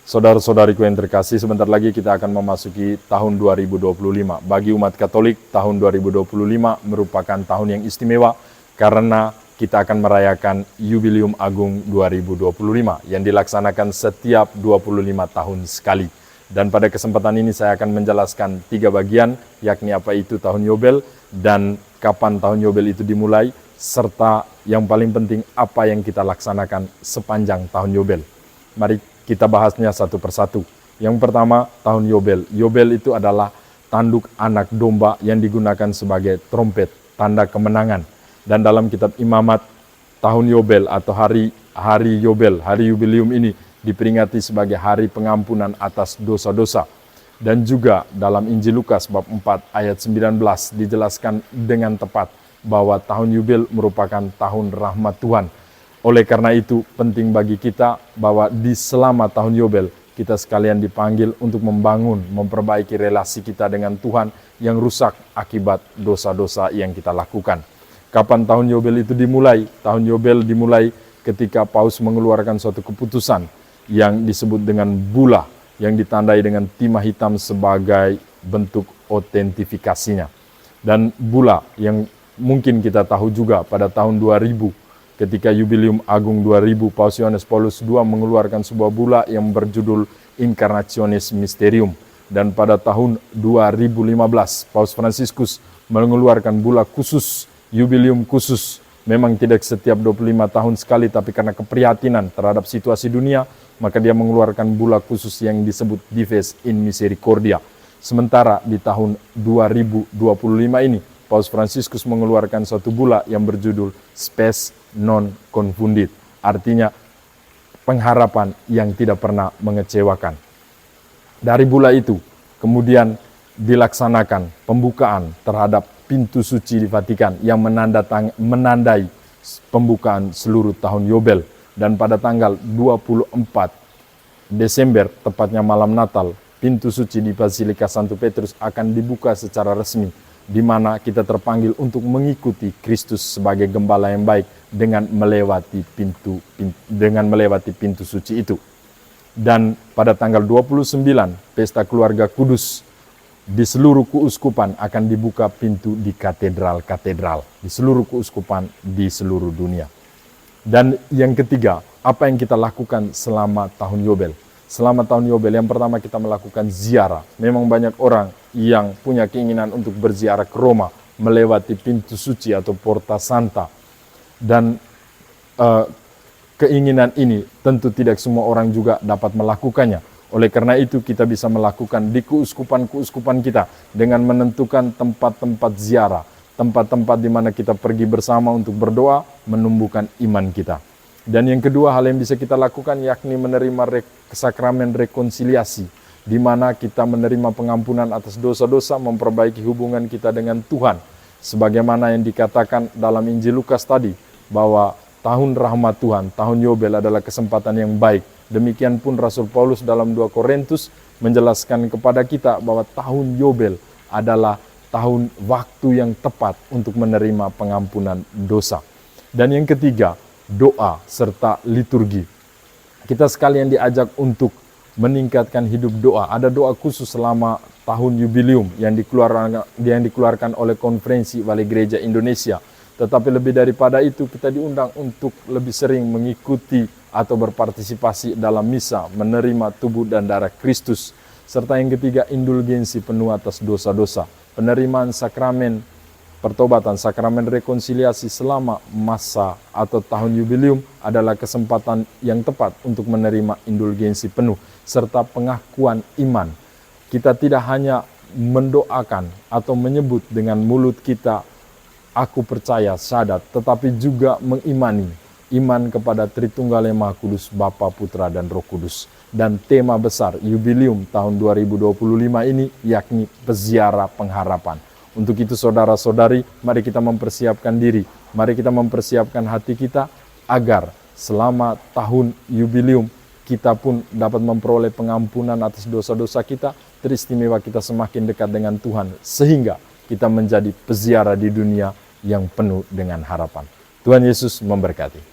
Saudara-saudariku yang terkasih, sebentar lagi kita akan memasuki tahun 2025. Bagi umat Katolik, tahun 2025 merupakan tahun yang istimewa karena kita akan merayakan Jubileum Agung 2025 yang dilaksanakan setiap 25 tahun sekali. Dan pada kesempatan ini saya akan menjelaskan 3 bagian, yakni apa itu tahun Yobel dan kapan tahun Yobel itu dimulai, serta yang paling penting apa yang kita laksanakan sepanjang tahun Yobel. Mari kita bahasnya satu persatu. Yang pertama, tahun Yobel. Yobel itu adalah tanduk anak domba yang digunakan sebagai trompet, tanda kemenangan. Dan dalam kitab Imamat, tahun Yobel atau hari Yobel, hari Jubileum ini diperingati sebagai hari pengampunan atas dosa-dosa. Dan juga dalam Injil Lukas bab 4 ayat 19 dijelaskan dengan tepat bahwa tahun Yobel merupakan tahun rahmat Tuhan. Oleh karena itu penting bagi kita bahwa di selama tahun Yobel kita sekalian dipanggil untuk membangun, memperbaiki relasi kita dengan Tuhan yang rusak akibat dosa-dosa yang kita lakukan. Kapan tahun Yobel itu dimulai? Tahun Yobel dimulai ketika Paus mengeluarkan suatu keputusan yang disebut dengan bula yang ditandai dengan timah hitam sebagai bentuk autentifikasinya. Dan bula yang mungkin kita tahu juga pada tahun 2000 ketika Jubileum Agung 2000, Paus Yohanes Paulus II mengeluarkan sebuah bula yang berjudul Incarnationis Mysterium. Dan pada tahun 2015, Paus Fransiskus mengeluarkan bula khusus, Jubileum khusus. Memang tidak setiap 25 tahun sekali, tapi karena keprihatinan terhadap situasi dunia, maka dia mengeluarkan bula khusus yang disebut Dives in Misericordia. Sementara di tahun 2025 ini, Paus Fransiskus mengeluarkan suatu bula yang berjudul Spes non confundit, artinya pengharapan yang tidak pernah mengecewakan. Dari bula itu kemudian dilaksanakan pembukaan terhadap pintu suci di Vatikan yang menandai pembukaan seluruh tahun Yobel. Dan pada tanggal 24 Desember, tepatnya malam Natal, pintu suci di Basilika Santo Petrus akan dibuka secara resmi, di mana kita terpanggil untuk mengikuti Kristus sebagai gembala yang baik dengan melewati pintu suci itu. Dan pada tanggal 29 Pesta Keluarga Kudus, di seluruh keuskupan akan dibuka pintu di katedral-katedral di seluruh keuskupan di seluruh dunia. Dan yang ketiga, apa yang kita lakukan selama tahun Yobel? Selama tahun Yobel, yang pertama kita melakukan ziarah. Memang banyak orang yang punya keinginan untuk berziarah ke Roma, melewati pintu suci atau Porta Santa. Dan keinginan ini tentu tidak semua orang juga dapat melakukannya. Oleh karena itu kita bisa melakukan di keuskupan-keuskupan kita dengan menentukan tempat-tempat ziarah, tempat-tempat di mana kita pergi bersama untuk berdoa, menumbuhkan iman kita. Dan yang kedua, hal yang bisa kita lakukan yakni menerima sakramen rekonsiliasi, di mana kita menerima pengampunan atas dosa-dosa, memperbaiki hubungan kita dengan Tuhan. Sebagaimana yang dikatakan dalam Injil Lukas tadi, bahwa tahun rahmat Tuhan, tahun Yobel adalah kesempatan yang baik. Demikian pun Rasul Paulus dalam 2 Korintus menjelaskan kepada kita bahwa tahun Yobel adalah tahun waktu yang tepat untuk menerima pengampunan dosa. Dan yang ketiga, doa serta liturgi. Kita sekalian diajak untuk meningkatkan hidup doa. Ada doa khusus selama tahun Jubileum yang dikeluarkan oleh Konferensi Wali Gereja Indonesia. Tetapi lebih daripada itu, kita diundang untuk lebih sering mengikuti atau berpartisipasi dalam misa, menerima tubuh dan darah Kristus. Serta yang ketiga, indulgensi penuh atas dosa-dosa. Penerimaan sakramen pertobatan, sakramen rekonsiliasi selama masa atau tahun Jubileum adalah kesempatan yang tepat untuk menerima indulgensi penuh serta pengakuan iman. Kita tidak hanya mendoakan atau menyebut dengan mulut kita, aku percaya, syahadat, tetapi juga mengimani iman kepada Tritunggal yang Maha Kudus, Bapa, Putra, dan Roh Kudus. Dan tema besar Jubileum tahun 2025 ini yakni peziarah pengharapan. Untuk itu saudara-saudari, mari kita mempersiapkan diri, mari kita mempersiapkan hati kita agar selama tahun Jubileum kita pun dapat memperoleh pengampunan atas dosa-dosa kita, teristimewa kita semakin dekat dengan Tuhan, sehingga kita menjadi peziarah di dunia yang penuh dengan harapan. Tuhan Yesus memberkati.